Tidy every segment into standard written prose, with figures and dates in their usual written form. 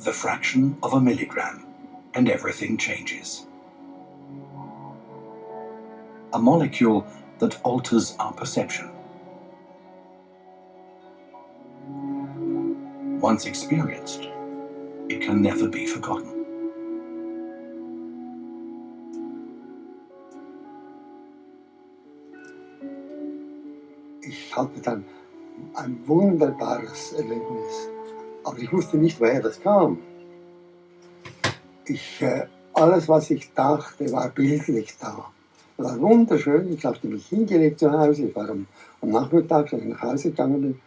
the fraction of a milligram, and everything changes. A molecule that alters our perception. Once experienced, it can never be forgotten. Ich hatte dann ein wunderbares Erlebnis, aber ich wusste nicht, woher das kam. Alles, was ich dachte, war bildlich da. Es war wunderschön, ich habe mich hingelegt zu Hause, ich war am Nachmittag, als ich nach Hause gegangen bin,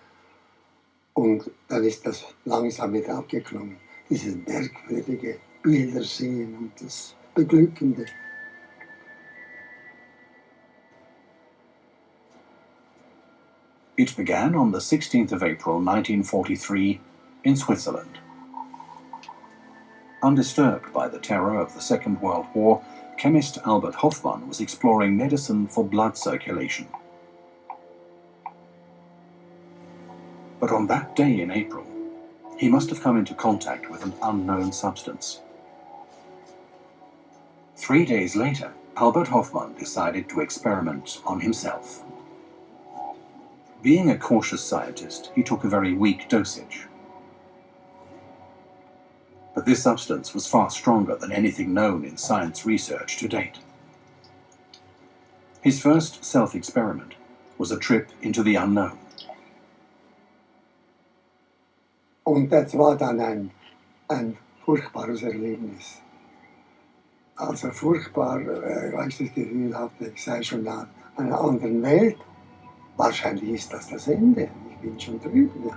und dann ist das langsam wieder abgeklungen. Dieses merkwürdige Bilder sehen und das Beglückende. It began on the 16th of April 1943 in Switzerland. Undisturbed by the terror of the Second World War, chemist Albert Hofmann was exploring medicine for blood circulation. But on that day in April, he must have come into contact with an unknown substance. 3 days later, Albert Hofmann decided to experiment on himself. Being a cautious scientist, he took a very weak dosage. But this substance was far stronger than anything known in science research to date. His first self-experiment was a trip into the unknown. Und das war dann ein furchtbares Erlebnis. Also furchtbar, weil ich das Gefühl hatte, ich sei schon in einer anderen Welt. Wahrscheinlich ist das Ende. Ich bin schon drüben.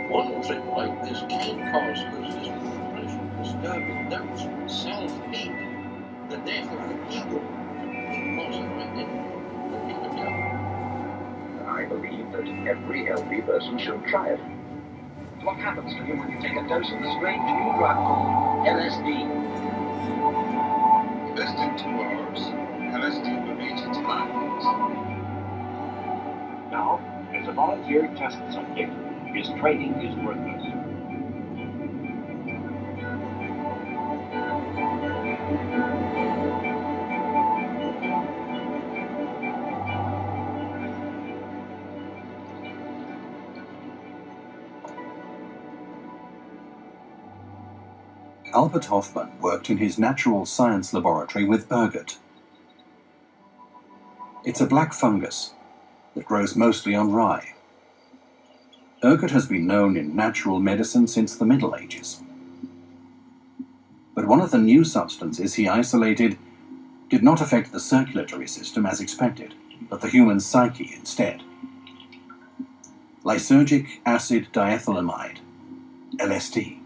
One trip like this can cause persistent depression, disturbing doubts, self-hate, the death of the ego, and possibly the individual. I believe that every healthy person should try it. What happens to you when you take a dose of the strange new drug called LSD? Less than 2 hours, LSD will reach its climax. Now, as a volunteer test subject, his training is worthless. Albert Hofmann worked in his natural science laboratory with ergot. It's a black fungus that grows mostly on rye. Ergot has been known in natural medicine since the Middle Ages. But one of the new substances he isolated did not affect the circulatory system as expected, but the human psyche instead. Lysergic acid diethylamid, LSD.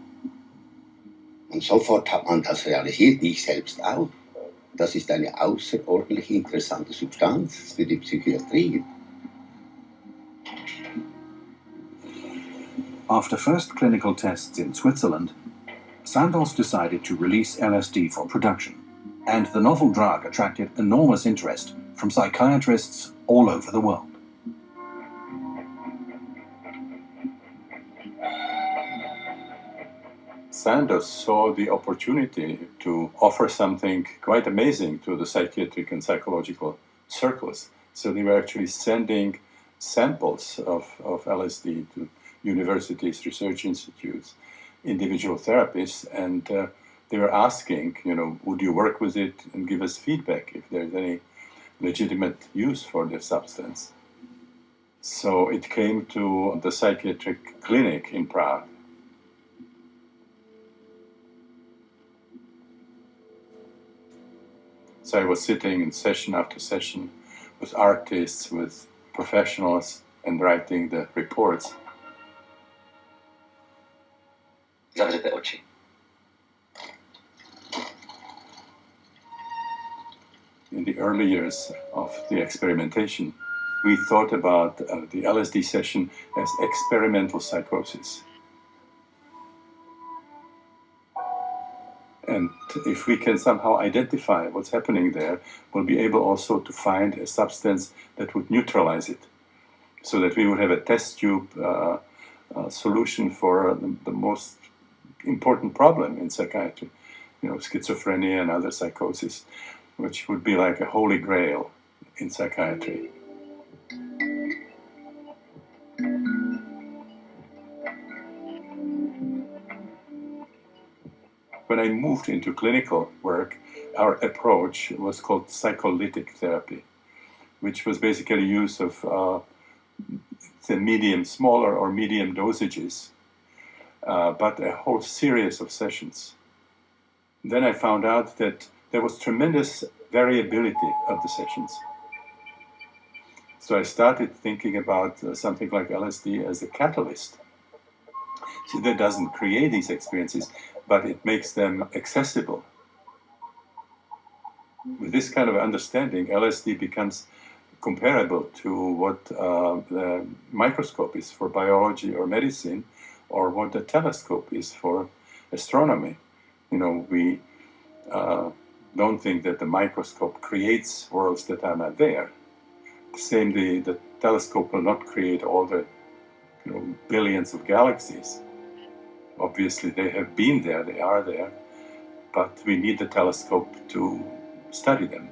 Und sofort hat man das realisiert, ich selbst auch. Das ist eine außerordentlich interessante Substanz für die Psychiatrie. After first clinical tests in Switzerland, Sandoz decided to release LSD for production, and the novel drug attracted enormous interest from psychiatrists all over the world. Sandoz saw the opportunity to offer something quite amazing to the psychiatric and psychological circles. So they were actually sending samples of LSD to universities, research institutes, individual therapists, and they were asking, would you work with it and give us feedback if there's any legitimate use for the substance. So it came to the psychiatric clinic in Prague. So I was sitting in session after session with artists, with professionals, and writing the reports. Zavřete oči. In the early years of the experimentation, we thought about the LSD session as experimental psychosis. And if we can somehow identify what's happening there, we'll be able also to find a substance that would neutralize it, so that we would have a test tube solution for the most important problem in psychiatry, schizophrenia and other psychosis, which would be like a holy grail in psychiatry. When I moved into clinical work, our approach was called psycholytic therapy, which was basically use of the smaller or medium dosages, but a whole series of sessions. Then I found out that there was tremendous variability of the sessions. So I started thinking about something like LSD as a catalyst. See, that doesn't create these experiences, but it makes them accessible. With this kind of understanding, LSD becomes comparable to what the microscope is for biology or medicine, or what the telescope is for astronomy. We don't think that the microscope creates worlds that are not there. Same, the telescope will not create all the billions of galaxies. Obviously, they have been there, they are there, but we need the telescope to study them.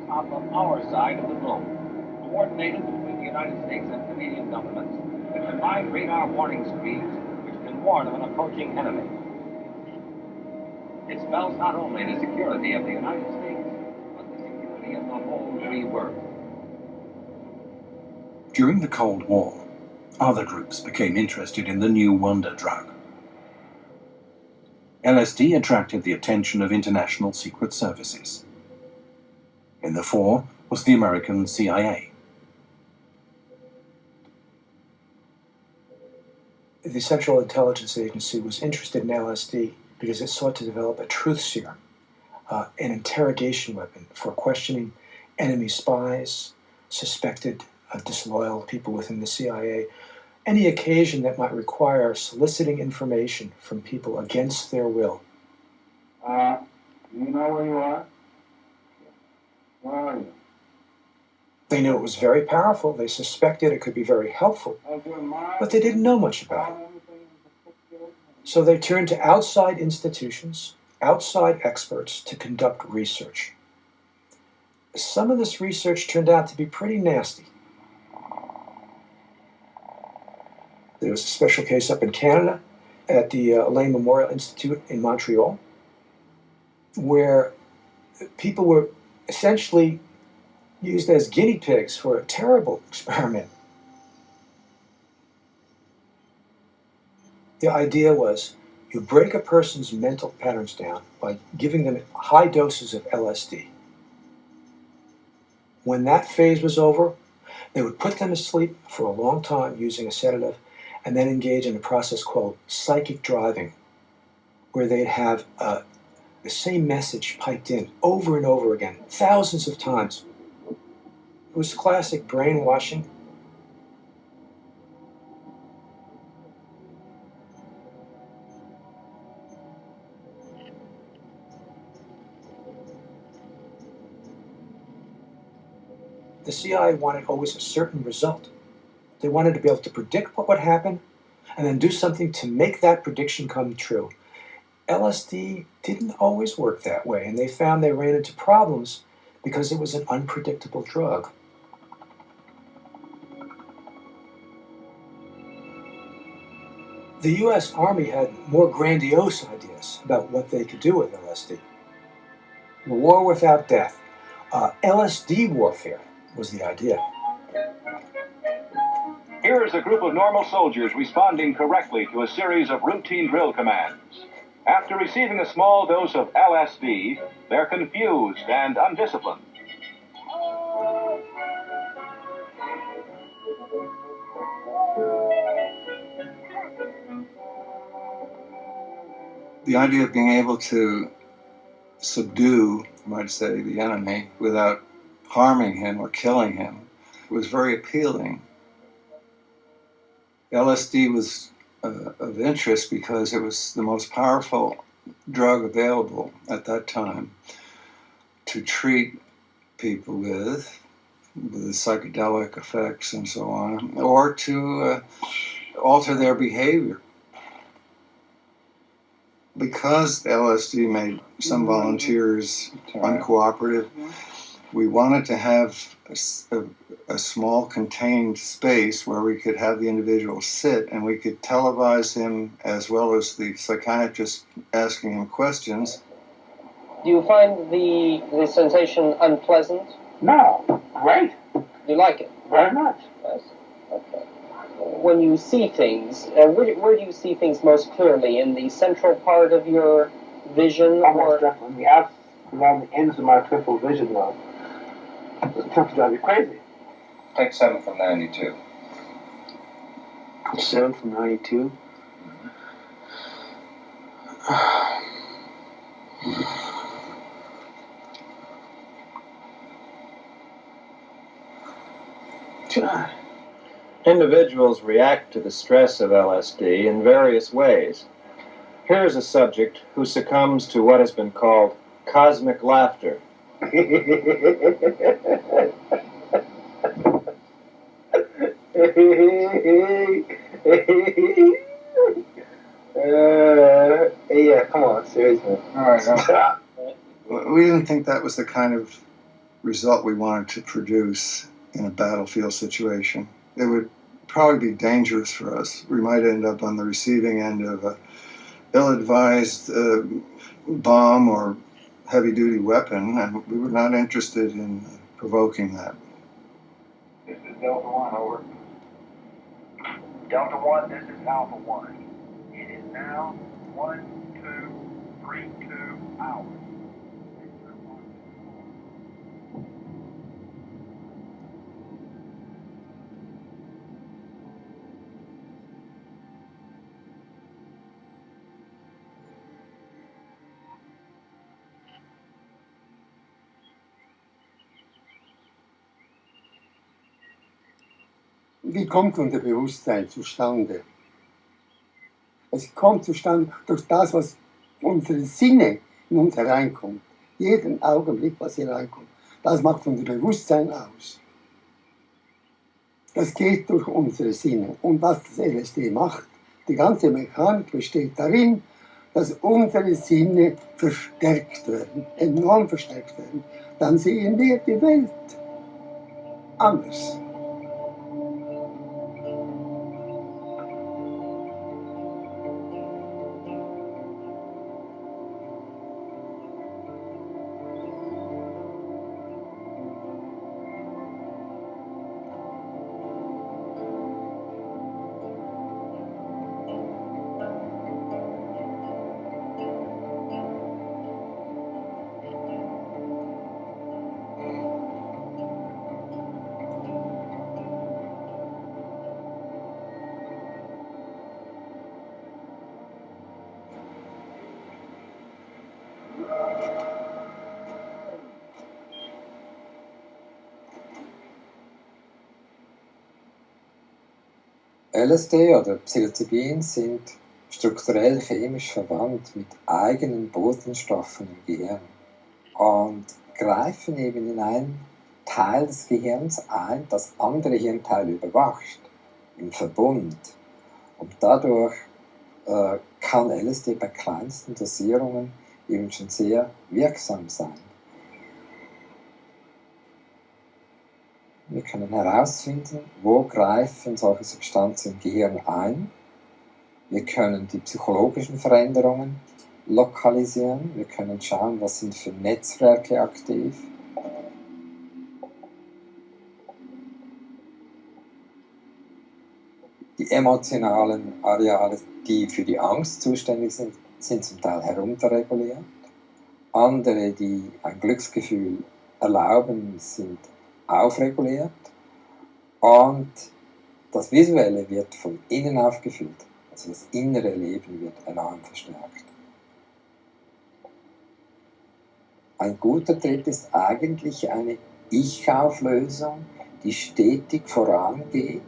Top of our side of the globe, coordinated between the United States and Canadian governments, with combined radar warning screens which can warn of an approaching enemy. It spells not only the security of the United States, but the security of the whole free world. During the Cold War, other groups became interested in the new wonder drug. LSD attracted the attention of international secret services. In the fore was the American CIA. The Central Intelligence Agency was interested in LSD because it sought to develop a truth serum, an interrogation weapon for questioning enemy spies, suspected disloyal people within the CIA, any occasion that might require soliciting information from people against their will. Do you know where you are? Where are you? They knew it was very powerful, they suspected it could be very helpful, but they didn't know much about it. So they turned to outside institutions, outside experts to conduct research. Some of this research turned out to be pretty nasty. There was a special case up in Canada at the Alain Memorial Institute in Montreal, where people were essentially used as guinea pigs for a terrible experiment. The idea was you break a person's mental patterns down by giving them high doses of LSD. When that phase was over, they would put them to sleep for a long time using a sedative and then engage in a process called psychic driving, where they'd have the same message piped in over and over again, thousands of times. It was classic brainwashing. The CIA wanted always a certain result. They wanted to be able to predict what would happen and then do something to make that prediction come true. LSD didn't always work that way, and they found they ran into problems because it was an unpredictable drug. The U.S. Army had more grandiose ideas about what they could do with LSD. War without death. LSD warfare was the idea. Here is a group of normal soldiers responding correctly to a series of routine drill commands. After receiving a small dose of LSD, they're confused and undisciplined. The idea of being able to subdue, you might say, the enemy without harming him or killing him was very appealing. LSD was of interest because it was the most powerful drug available at that time to treat people with psychedelic effects and so on, or to alter their behavior. Because LSD made some volunteers uncooperative, we wanted to have a small contained space where we could have the individual sit and we could televise him as well as the psychiatrist asking him questions. Do you find the sensation unpleasant? No, great. You like it? Very much. Yes. Okay. When you see things, where do you see things most clearly? In the central part of your vision? Almost definitely. Around the ends of my peripheral vision, though. It's tough to drive you crazy. Take 7 from 92. 7 from 92? Individuals react to the stress of LSD in various ways. Here's a subject who succumbs to what has been called cosmic laughter. Yeah, come on, seriously. All right. We didn't think that was the kind of result we wanted to produce in a battlefield situation. It would probably be dangerous for us. We might end up on the receiving end of a ill-advised bomb or heavy-duty weapon, and we were not interested in provoking that. This is Delta 1, over. Delta 1, this is Alpha 1. It is now 1232 hours. Wie kommt unser Bewusstsein zustande? Es kommt zustande durch das, was unsere Sinne in uns hereinkommt. Jeden Augenblick, was hier reinkommt. Das macht unser Bewusstsein aus. Das geht durch unsere Sinne. Und was das LSD macht, die ganze Mechanik besteht darin, dass unsere Sinne verstärkt werden, enorm verstärkt werden. Dann sehen wir die Welt anders. LSD oder Psilocybin sind strukturell chemisch verwandt mit eigenen Botenstoffen im Gehirn und greifen eben in einen Teil des Gehirns ein, das andere Hirnteile überwacht, im Verbund. Und dadurch kann LSD bei kleinsten Dosierungen eben schon sehr wirksam sein. Wir können herausfinden, wo greifen solche Substanzen im Gehirn ein. Wir können die psychologischen Veränderungen lokalisieren. Wir können schauen, was sind für Netzwerke aktiv. Die emotionalen Areale, die für die Angst zuständig sind, sind zum Teil herunterreguliert. Andere, die ein Glücksgefühl erlauben, sind aufreguliert. Und das Visuelle wird von innen aufgefüllt. Also das innere Leben wird enorm verstärkt. Ein guter Trip ist eigentlich eine Ich-Auflösung, die stetig vorangeht.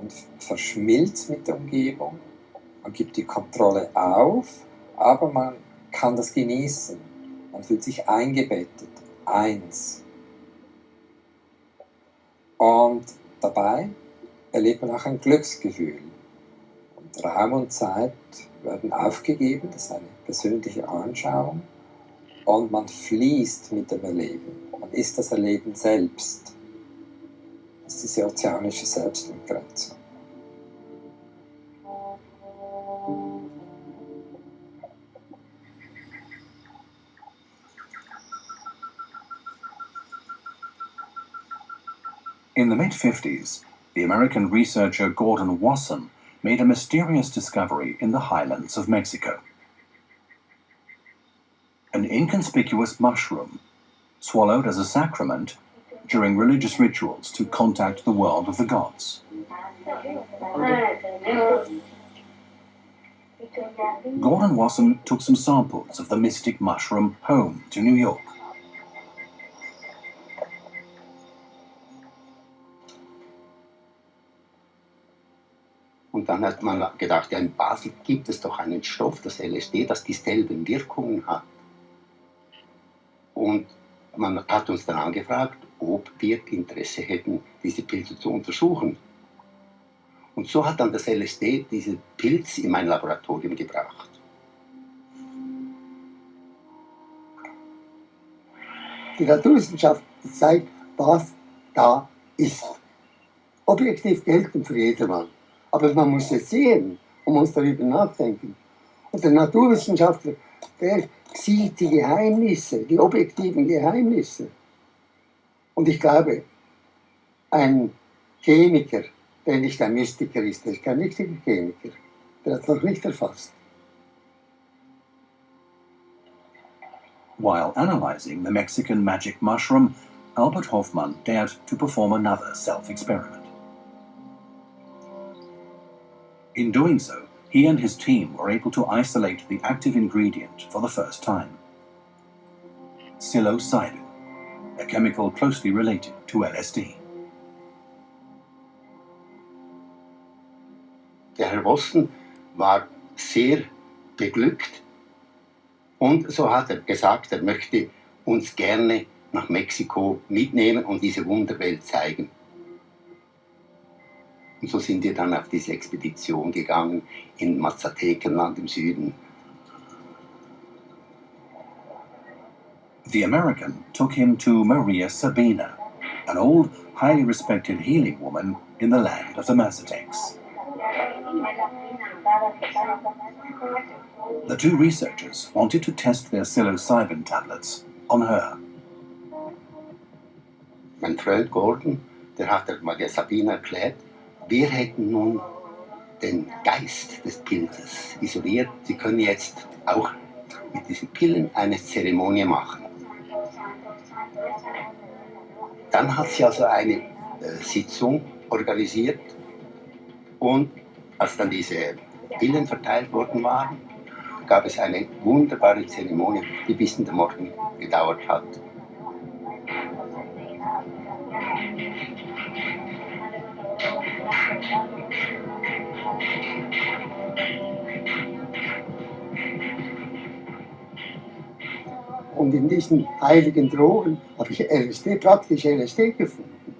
Man verschmilzt mit der Umgebung, man gibt die Kontrolle auf, aber man kann das genießen. Man fühlt sich eingebettet, eins. Und dabei erlebt man auch ein Glücksgefühl. Und Raum und Zeit werden aufgegeben, das ist eine persönliche Anschauung. Und man fließt mit dem Erleben. Man ist das Erleben selbst. Das ist diese ozeanische Selbstentgrenzung. In the mid-50s, the American researcher Gordon Wasson made a mysterious discovery in the highlands of Mexico. An inconspicuous mushroom, swallowed as a sacrament during religious rituals to contact the world of the gods. Gordon Wasson took some samples of the mystic mushroom home to New York. Und dann hat man gedacht, ja, in Basel gibt es doch einen Stoff, das LSD, das dieselben Wirkungen hat. Und man hat uns dann angefragt, ob wir Interesse hätten, diese Pilze zu untersuchen. Und so hat dann das LSD diesen Pilz in mein Laboratorium gebracht. Die Naturwissenschaft zeigt, was da ist. Objektiv gelten für jedermann. Aber man muss es sehen und muss darüber nachdenken. Und der Naturwissenschaftler, der sieht die Geheimnisse, die objektiven Geheimnisse. Und ich glaube, ein Chemiker, der nicht ein Mystiker ist, der ist kein richtiger Chemiker, der hat es noch nicht erfasst. While analyzing the Mexican magic mushroom, Albert Hofmann dared to perform another self-experiment. In doing so, he and his team were able to isolate the active ingredient for the first time. Psilocybin, a chemical closely related to LSD. Der Herr Wasson war sehr beglückt und so hat er gesagt, er möchte uns gerne nach Mexiko mitnehmen und diese Wunderwelt zeigen. Und so sind wir dann auf diese Expedition gegangen in Mazatekenland im Süden. The American took him to Maria Sabina, an old, highly respected healing woman in the land of the Mazatecs. The two researchers wanted to test their psilocybin tablets on her. Mein Freund Gordon, der hat der Maria Sabina erklärt, wir hätten nun den Geist des Pilzes isoliert. Sie können jetzt auch mit diesen Pillen eine Zeremonie machen. Dann hat sie also eine Sitzung organisiert und als dann diese Pillen verteilt worden waren, gab es eine wunderbare Zeremonie, die bis in den Morgen gedauert hat. Und in diesen heiligen Drogen habe ich praktisch LSD gefunden.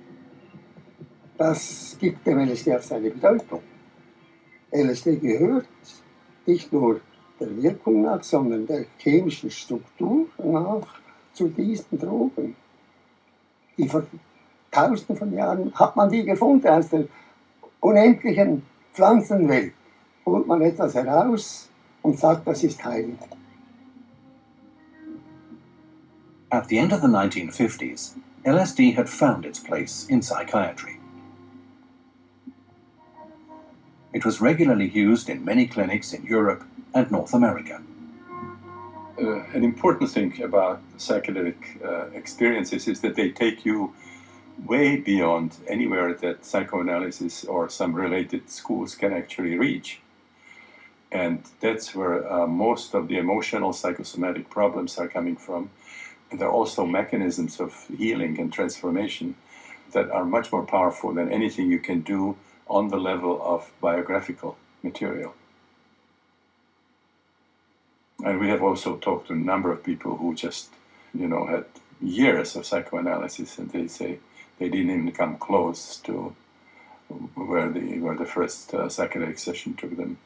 Das gibt dem LSD auf seine Bedeutung. LSD gehört nicht nur der Wirkung nach, sondern der chemischen Struktur nach zu diesen Drogen. Die vor Tausenden von Jahren hat man die gefunden aus der unendlichen Pflanzenwelt. Holt man etwas heraus und sagt, das ist heilig. At the end of the 1950s, LSD had found its place in psychiatry. It was regularly used in many clinics in Europe and North America. An important thing about psychedelic experiences is that they take you way beyond anywhere that psychoanalysis or some related schools can actually reach. And that's where most of the emotional psychosomatic problems are coming from. And there are also mechanisms of healing and transformation that are much more powerful than anything you can do on the level of biographical material. And we have also talked to a number of people who just, had years of psychoanalysis, and they say they didn't even come close to where the first psychedelic session took them.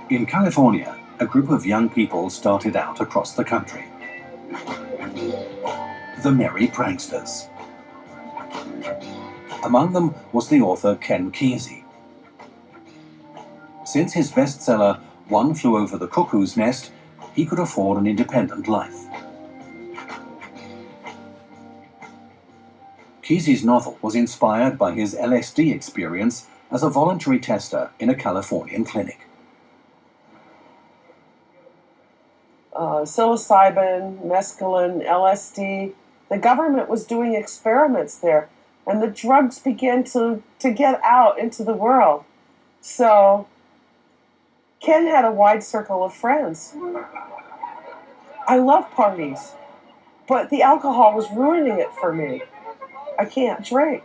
In California, a group of young people started out across the country. The Merry Pranksters. Among them was the author Ken Kesey. Since his bestseller, One Flew Over the Cuckoo's Nest, he could afford an independent life. Kesey's novel was inspired by his LSD experience as a voluntary tester in a Californian clinic. Psilocybin, mescaline, LSD, the government was doing experiments there, and the drugs began to get out into the world. So Ken had a wide circle of friends. I love parties, but the alcohol was ruining it for me. I can't drink.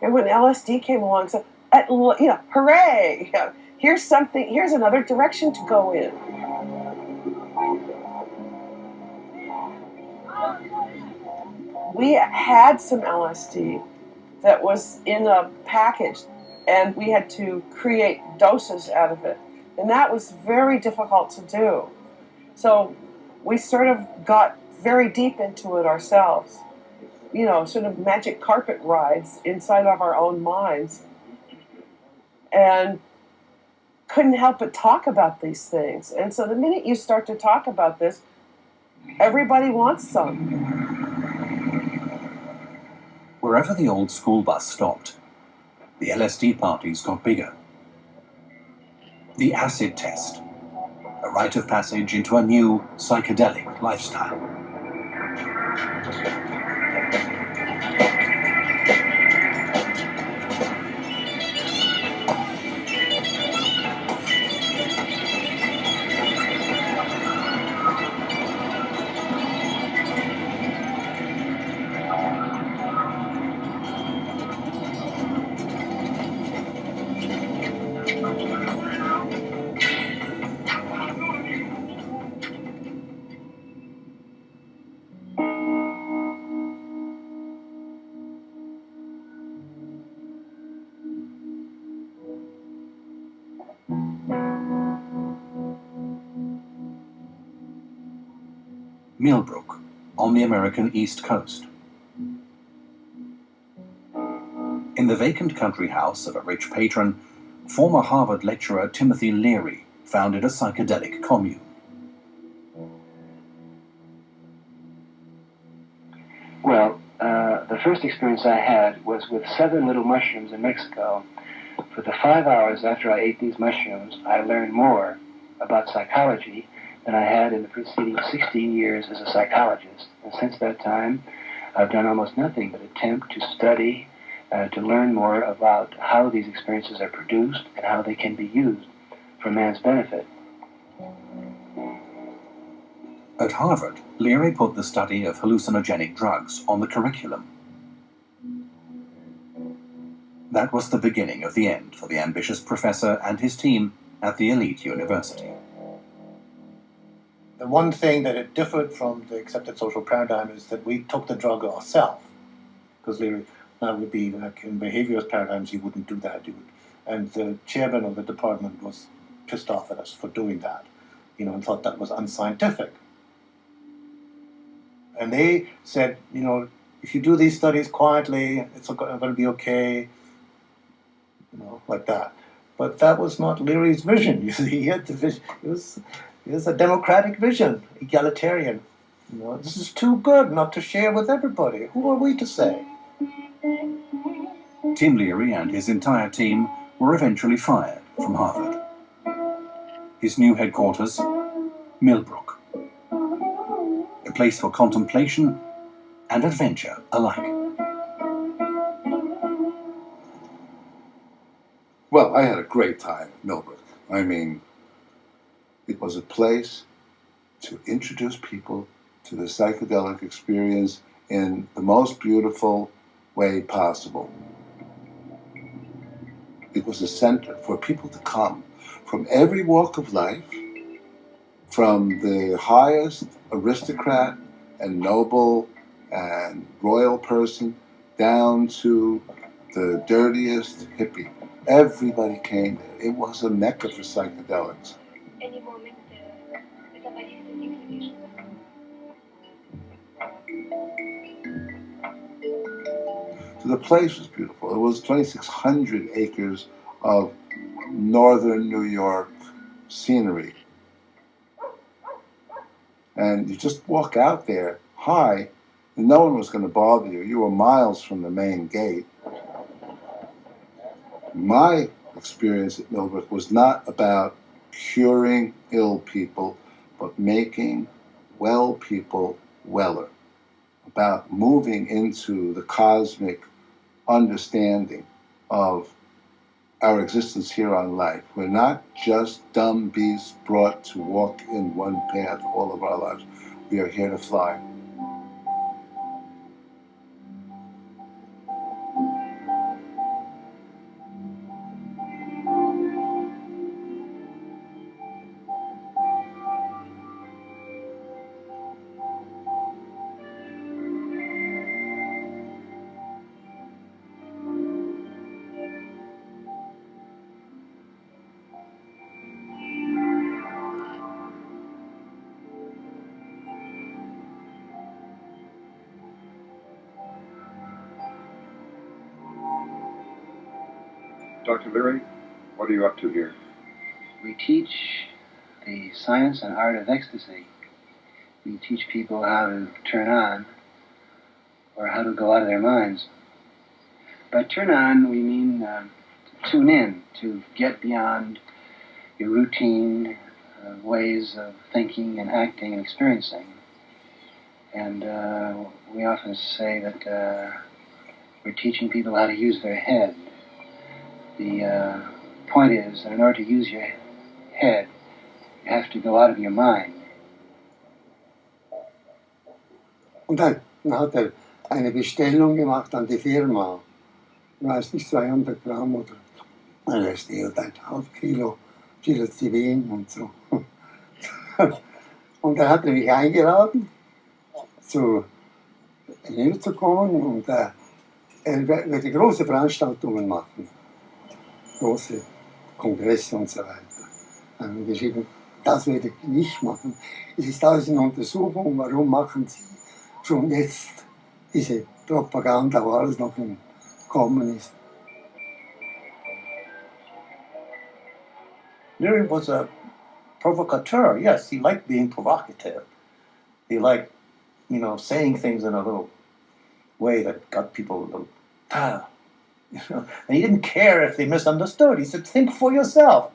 And when LSD came along, so hooray! Here's another direction to go in. We had some LSD that was in a package, and we had to create doses out of it. And that was very difficult to do. So we sort of got very deep into it ourselves. Sort of magic carpet rides inside of our own minds. And couldn't help but talk about these things. And so the minute you start to talk about this, everybody wants some. Wherever the old school bus stopped, the LSD parties got bigger. The acid test, a rite of passage into a new psychedelic lifestyle. Millbrook, on the American East Coast. In the vacant country house of a rich patron, former Harvard lecturer Timothy Leary founded a psychedelic commune. Well, the first experience I had was with 7 little mushrooms in Mexico. For the 5 hours after I ate these mushrooms, I learned more about psychology than I had in the preceding 16 years as a psychologist. And since that time, I've done almost nothing but attempt to study, to learn more about how these experiences are produced and how they can be used for man's benefit. At Harvard, Leary put the study of hallucinogenic drugs on the curriculum. That was the beginning of the end for the ambitious professor and his team at the elite university. The one thing that it differed from the accepted social paradigm is that we took the drug ourselves. Because that would be like in behaviorist paradigms, you wouldn't do that. And the chairman of the department was pissed off at us for doing that, and thought that was unscientific. And they said, if you do these studies quietly, it's going to be okay, like that. But that was not Leary's vision. You see, he had the vision. It was a democratic vision, egalitarian. This is too good not to share with everybody. Who are we to say? Tim Leary and his entire team were eventually fired from Harvard. His new headquarters, Millbrook. place for contemplation and adventure alike. Well, I had a great time at Millbrook. I mean, it was a place to introduce people to the psychedelic experience in the most beautiful way possible. It was a center for people to come from every walk of life, from the highest aristocrat and noble and royal person down to the dirtiest hippie. Everybody came there. It was a mecca for psychedelics. So the place was beautiful. It was 2,600 acres of northern New York scenery. And you just walk out there high, and no one was going to bother you. You were miles from the main gate. My experience at Millbrook was not about curing ill people, but making well people weller, about moving into the cosmic understanding of our existence here on life. We're not just dumb beasts brought to walk in one path all of our lives. We are here to fly. Dr. Leary, what are you up to here? We teach the science and art of ecstasy. We teach people how to turn on or how to go out of their minds. By turn on, we mean to tune in, to get beyond your routine ways of thinking and acting and experiencing. And we often say that we're teaching people how to use their head. The point is that in order to use your head, you have to go out of your mind. Und dann hat er eine Bestellung gemacht an die Firma. Ich weiß nicht, 200 Gramm oder LSD oder 1,5 Kilo Psilocybin und so. Und dann hat er mich eingeladen, zu ihm zu kommen, und er würde große Veranstaltungen machen. Große Kongresse und so weiter. Dann haben wir geschrieben, das werde ich nicht machen. Es ist alles in Untersuchung, warum machen Sie schon jetzt diese Propaganda, wo alles noch im Kommen ist. Leary was a provocateur. Yes, he liked being provocative. He liked, saying things in a little way that got people a little, and he didn't care if they misunderstood. He said, think for yourself.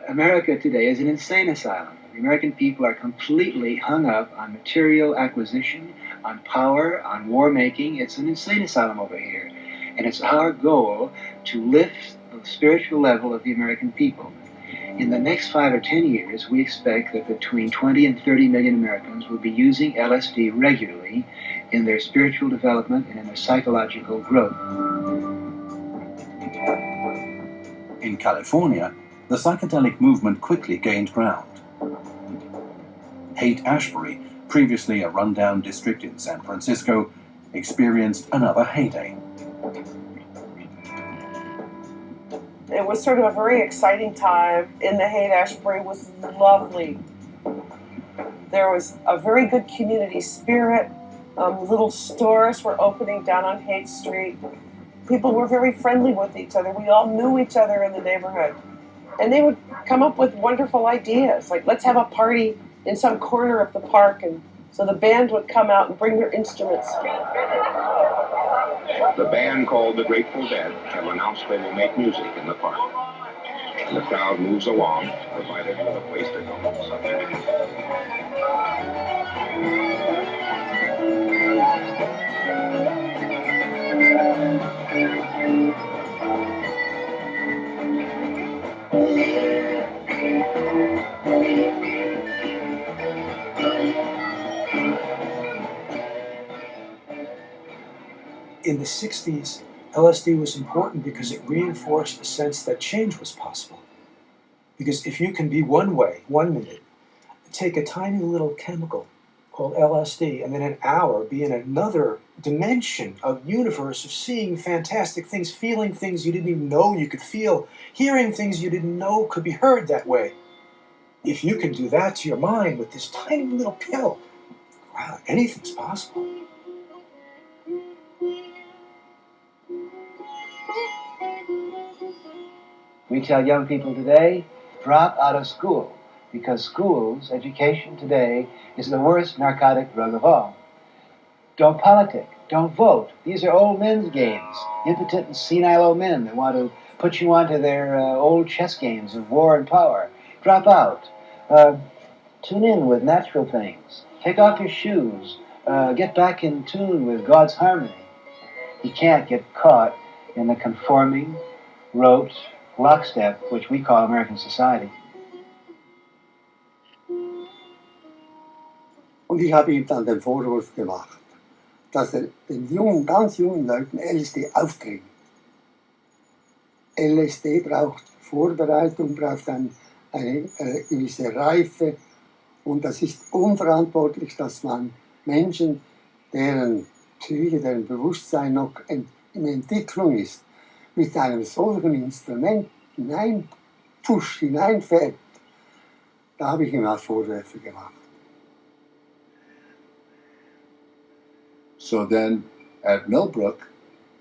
America today is an insane asylum. The American people are completely hung up on material acquisition, on power, on war making. It's an insane asylum over here. And it's our goal to lift the spiritual level of the American people. In the next 5 or 10 years, we expect that between 20 and 30 million Americans will be using LSD regularly in their spiritual development and in their psychological growth. In California, the psychedelic movement quickly gained ground. Haight-Ashbury, previously a rundown district in San Francisco, experienced another heyday. It was sort of a very exciting time. In the Haight-Ashbury was lovely. There was a very good community spirit. Little stores were opening down on Haight Street. People were very friendly with each other. We all knew each other in the neighborhood. And they would come up with wonderful ideas, like let's have a party in some corner of the park, and so the band would come out and bring their instruments. The band called the Grateful Dead have announced they will make music in the park. And the crowd moves along, provided with a place to go. In the 60s, LSD was important because it reinforced a sense that change was possible. Because if you can be one way, 1 minute, take a tiny little chemical called LSD, and then an hour be in another dimension of universe of seeing fantastic things, feeling things you didn't even know you could feel, hearing things you didn't know could be heard that way. If you can do that to your mind with this tiny little pill, wow, anything's possible. We tell young people today, drop out of school, because schools, education today, is the worst narcotic drug of all. Don't politic, don't vote. These are old men's games, impotent and senile old men that want to put you onto their old chess games of war and power. Drop out. Tune in with natural things. Take off your shoes. Get back in tune with God's harmony. You can't get caught in the conforming, rote lockstep, which we call American society. Und ich habe ihm dann den Vorwurf gemacht, dass er den jungen, ganz jungen Leuten LSD aufdrängt. LSD braucht Vorbereitung, braucht eine gewisse Reife, und das ist unverantwortlich, dass man Menschen, deren Psyche, deren Bewusstsein noch in Entwicklung ist, mit einem solchen Instrument hineinfährt. Da habe ich ihm auch Vorwürfe gemacht. So then at Millbrook,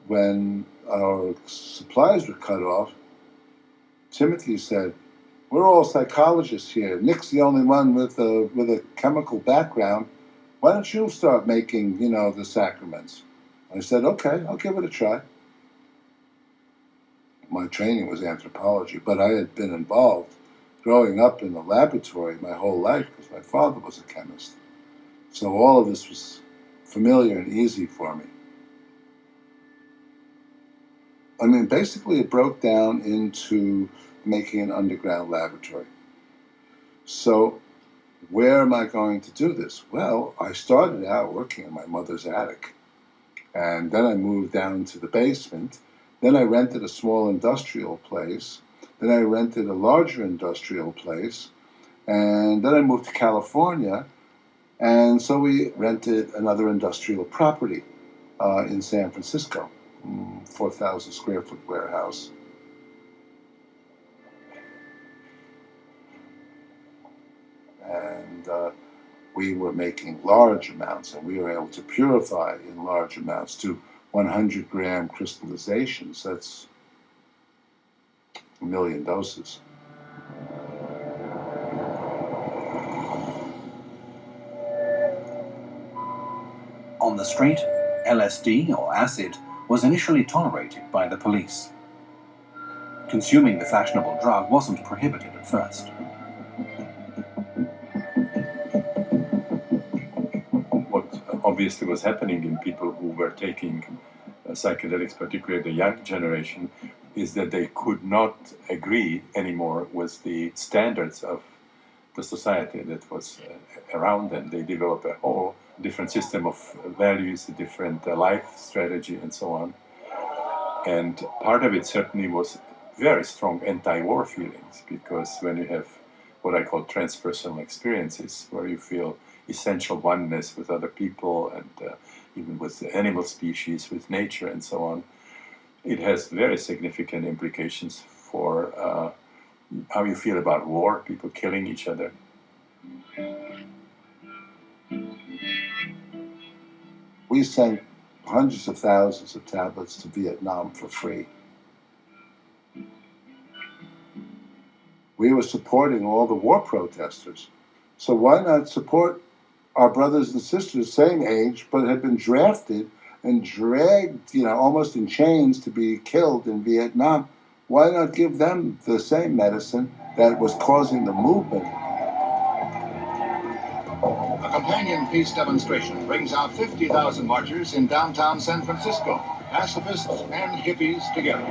when our supplies were cut off, Timothy said, "We're all psychologists here. Nick's the only one with a chemical background. Why don't you start making, the sacraments?" I said, "Okay, I'll give it a try." My training was anthropology, but I had been involved growing up in the laboratory my whole life because my father was a chemist. So all of this was familiar and easy for me. I mean, basically it broke down into making an underground laboratory. So where am I going to do this? Well, I started out working in my mother's attic, and then I moved down to the basement. Then I rented a small industrial place. Then I rented a larger industrial place, and then I moved to California. And so we rented another industrial property in San Francisco, 4,000 square foot warehouse. And we were making large amounts, and we were able to purify in large amounts to 100-gram crystallizations. That's 1 million doses. On the street, LSD, or acid, was initially tolerated by the police. Consuming the fashionable drug wasn't prohibited at first. What obviously was happening in people who were taking psychedelics, particularly the young generation, is that they could not agree anymore with the standards of the society that was around them. They developed a whole different system of values, a different life strategy, and so on. And part of it certainly was very strong anti-war feelings, because when you have what I call transpersonal experiences, where you feel essential oneness with other people and even with the animal species, with nature, and so on, it has very significant implications for how you feel about war, people killing each other. We sent hundreds of thousands of tablets to Vietnam for free. We were supporting all the war protesters. So why not support our brothers and sisters, same age, but had been drafted and dragged, almost in chains to be killed in Vietnam? Why not give them the same medicine that was causing the movement? A companion Palestinian peace demonstration brings out 50,000 marchers in downtown San Francisco, pacifists and hippies together.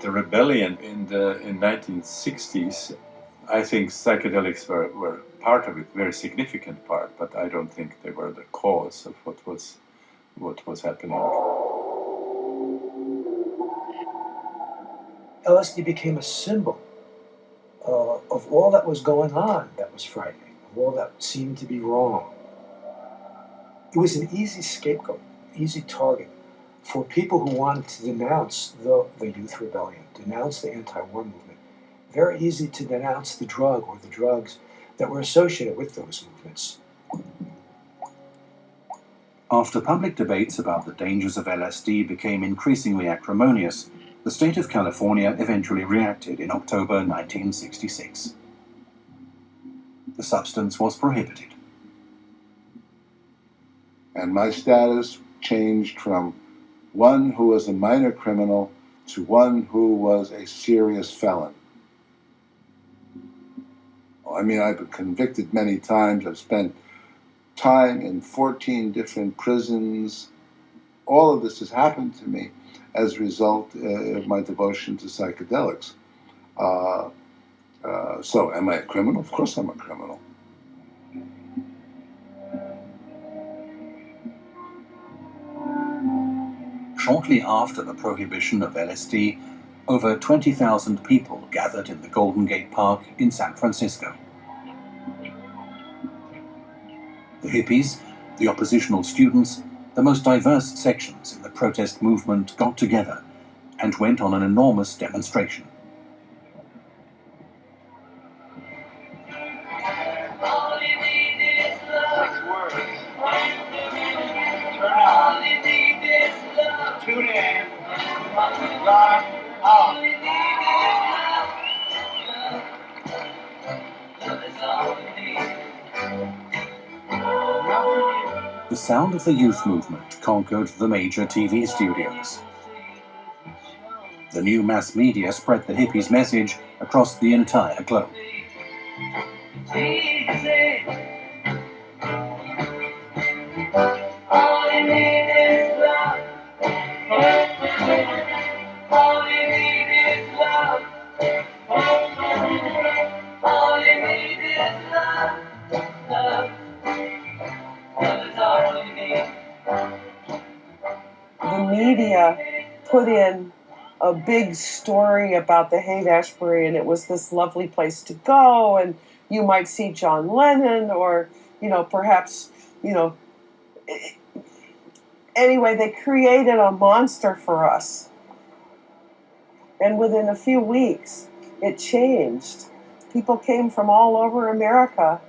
The rebellion in 1960s, I think psychedelics were part of it, very significant part, but I don't think they were the cause of what was happening. LSD became a symbol of all that was going on that was frightening, of all that seemed to be wrong. It was an easy scapegoat, easy target for people who wanted to denounce the youth rebellion, denounce the anti-war movement. Very easy to denounce the drug or the drugs that were associated with those movements. After public debates about the dangers of LSD became increasingly acrimonious, the state of California eventually reacted in October 1966. The substance was prohibited. And my status changed from one who was a minor criminal to one who was a serious felon. I mean, I've been convicted many times. I've spent time in 14 different prisons. All of this has happened to me as a result of my devotion to psychedelics. So am I a criminal? Of course I'm a criminal. Shortly after the prohibition of LSD, over 20,000 people gathered in the Golden Gate Park in San Francisco. The hippies, the oppositional students, the most diverse sections in the protest movement got together and went on an enormous demonstration. Tune in. Rock on. The sound of the youth movement conquered the major TV studios. The new mass media spread the hippies' message across the entire globe. The media put in a big story about the Haight-Ashbury, and it was this lovely place to go, and you might see John Lennon, or, perhaps, anyway, they created a monster for us. And within a few weeks, it changed. People came from all over America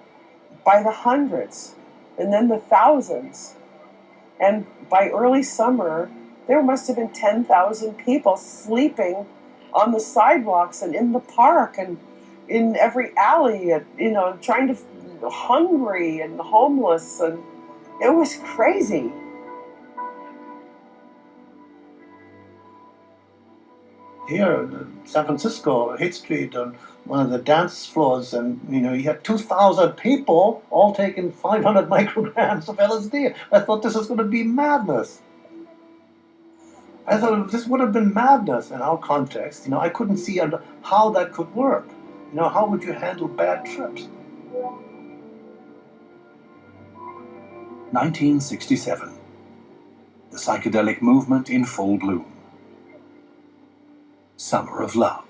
by the hundreds, and then the thousands. And by early summer, there must have been 10,000 people sleeping on the sidewalks and in the park and in every alley, and, hungry and homeless, and it was crazy. Here in San Francisco, Haight Street, on one of the dance floors, and you had 2,000 people all taking 500 micrograms of LSD. I thought this was going to be madness. I thought this would have been madness in our context. I couldn't see how that could work. How would you handle bad trips? 1967. The psychedelic movement in full bloom. Summer of Love.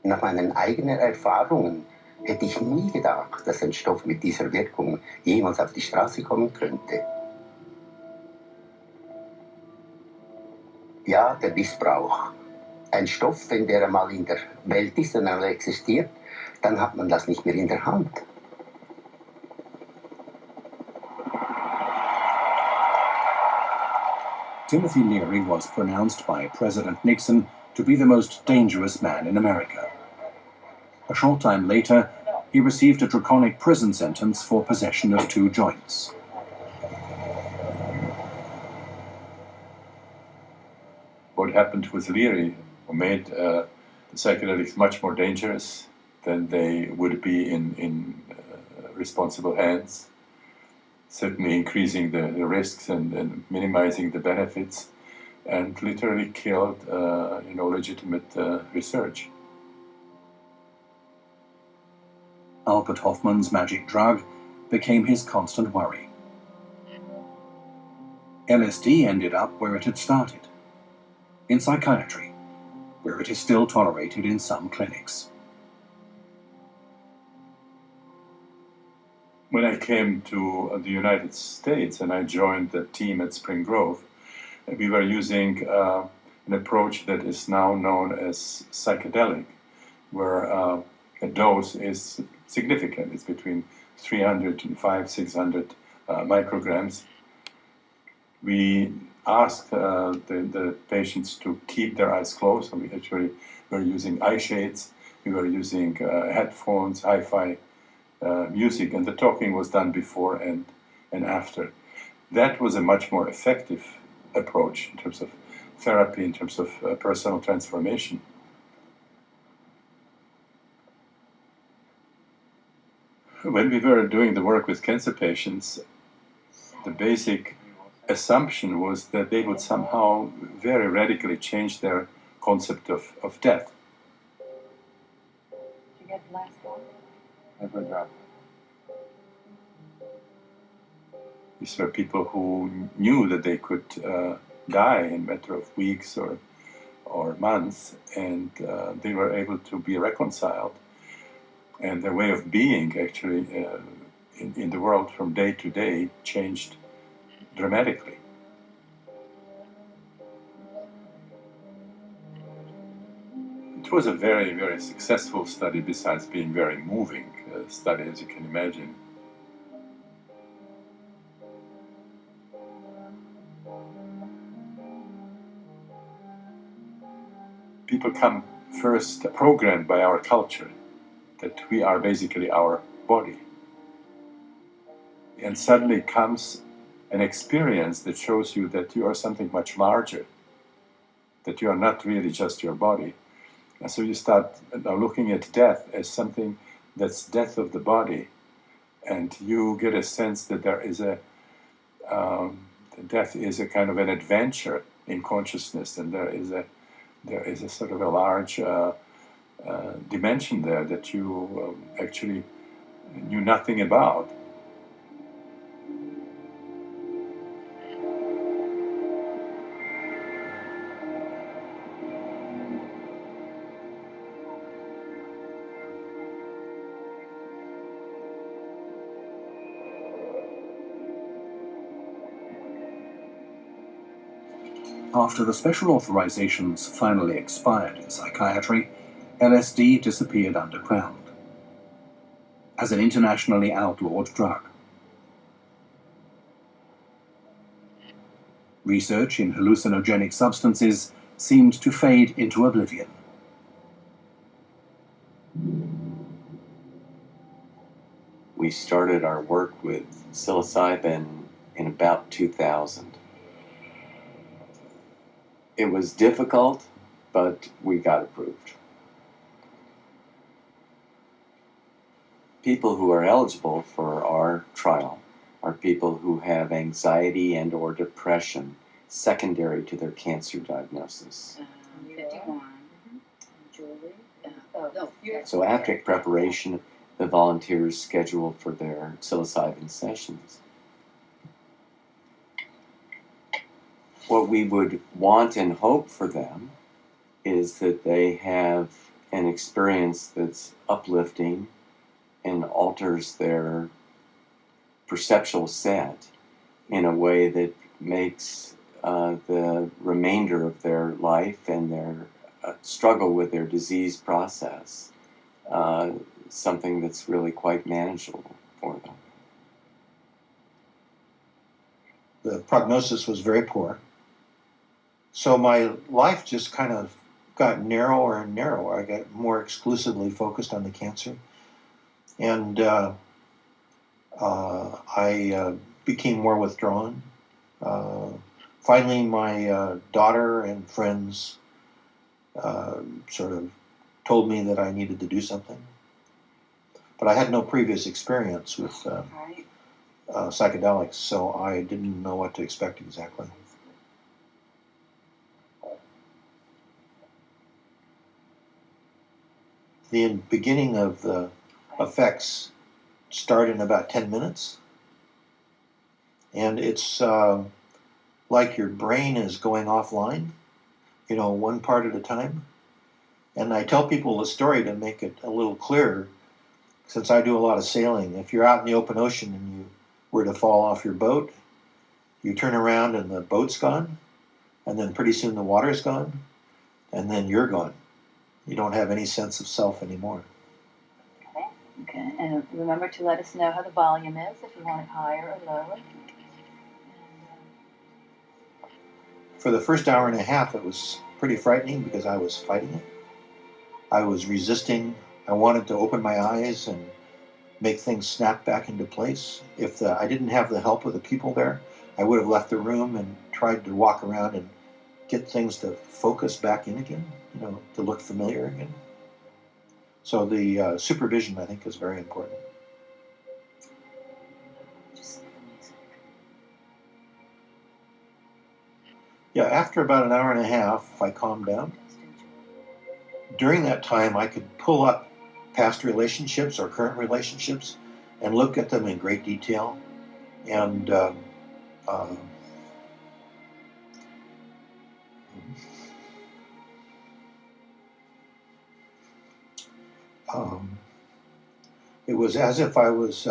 Nach meinen eigenen Erfahrungen hätte ich nie gedacht, dass ein Stoff mit dieser Wirkung jemals auf die Straße kommen könnte. Ja, der Missbrauch. Ein Stoff, wenn der einmal in der Welt ist und einmal existiert, dann hat man das nicht mehr in der Hand. Timothy Leary was pronounced by President Nixon to be the most dangerous man in America. A short time later, he received a draconic prison sentence for possession of 2 joints. What happened with Leary made the psychedelics much more dangerous than they would be in responsible hands, certainly increasing the risks and minimizing the benefits, and literally killed legitimate research. Albert Hofmann's magic drug became his constant worry. LSD ended up where it had started, in psychiatry, where it is still tolerated in some clinics. When I came to the United States and I joined the team at Spring Grove, we were using an approach that is now known as psychedelic, where a dose is significant. It's between 300 and 600 micrograms. We asked the patients to keep their eyes closed. So we actually were using eye shades. We were using headphones, hi-fi music, and the talking was done before and after. That was a much more effective approach in terms of therapy, in terms of personal transformation. When we were doing the work with cancer patients, the basic assumption was that they would somehow very radically change their concept of death. Did you get the last one? Never dropped. These were people who knew that they could die in a matter of weeks or months, and they were able to be reconciled. And their way of being actually in the world from day to day changed dramatically. It was a very, very successful study, besides being very moving study, as you can imagine. People come first programmed by our culture that we are basically our body. And suddenly comes an experience that shows you that you are something much larger, that you are not really just your body. And so you start now looking at death as something that's death of the body, and you get a sense that there is death is a kind of an adventure in consciousness, and there is a sort of a large dimension there that you actually knew nothing about. After the special authorizations finally expired in psychiatry, LSD disappeared underground as an internationally outlawed drug. Research in hallucinogenic substances seemed to fade into oblivion. We started our work with psilocybin in about 2000. It was difficult, but we got approved. People who are eligible for our trial are people who have anxiety and or depression secondary to their cancer diagnosis. 51. Julie? So after preparation, the volunteers schedule for their psilocybin sessions. What we would want and hope for them is that they have an experience that's uplifting and alters their perceptual set in a way that makes the remainder of their life and their struggle with their disease process something that's really quite manageable for them. The prognosis was very poor. So my life just kind of got narrower and narrower. I got more exclusively focused on the cancer. And I became more withdrawn. Finally, my daughter and friends sort of told me that I needed to do something. But I had no previous experience with psychedelics, so I didn't know what to expect exactly. The beginning of the effects start in about 10 minutes. And it's like your brain is going offline, you know, one part at a time. And I tell people the story to make it a little clearer, since I do a lot of sailing. If you're out in the open ocean and you were to fall off your boat, you turn around and the boat's gone, and then pretty soon the water's gone, and then you're gone. You don't have any sense of self anymore. Okay, and remember to let us know how the volume is, if you want it higher or lower. For the first hour and a half, it was pretty frightening because I was fighting it. I was resisting. I wanted to open my eyes and make things snap back into place. If I didn't have the help of the people there, I would have left the room and tried to walk around and get things to focus back in again, you know, to look familiar again. So the supervision, I think, is very important. Yeah, after about an hour and a half, I calmed down. During that time, I could pull up past relationships or current relationships and look at them in great detail. And it was as if I was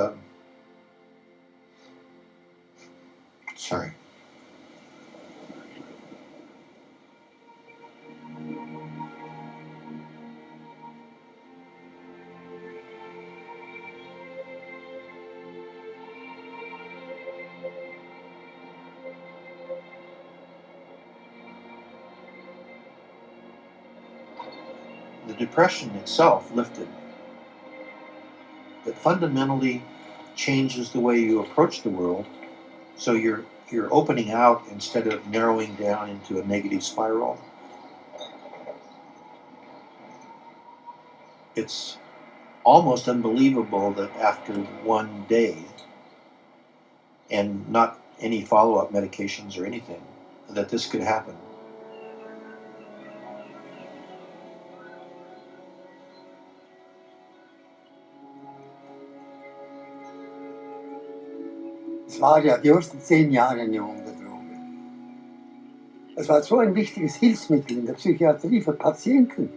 Sorry. The depression itself lifted. It fundamentally changes the way you approach the world, so you're opening out instead of narrowing down into a negative spiral. It's almost unbelievable that after one day, and not any follow-up medications or anything, that this could happen. Es war ja die ersten 10 Jahre eine Wunderdroge. Es war so ein wichtiges Hilfsmittel in der Psychiatrie für Patienten.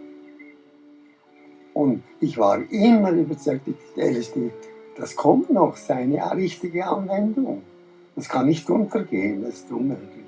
Und ich war immer überzeugt, LSD, das kommt noch seine richtige Anwendung. Das kann nicht untergehen, das ist unmöglich.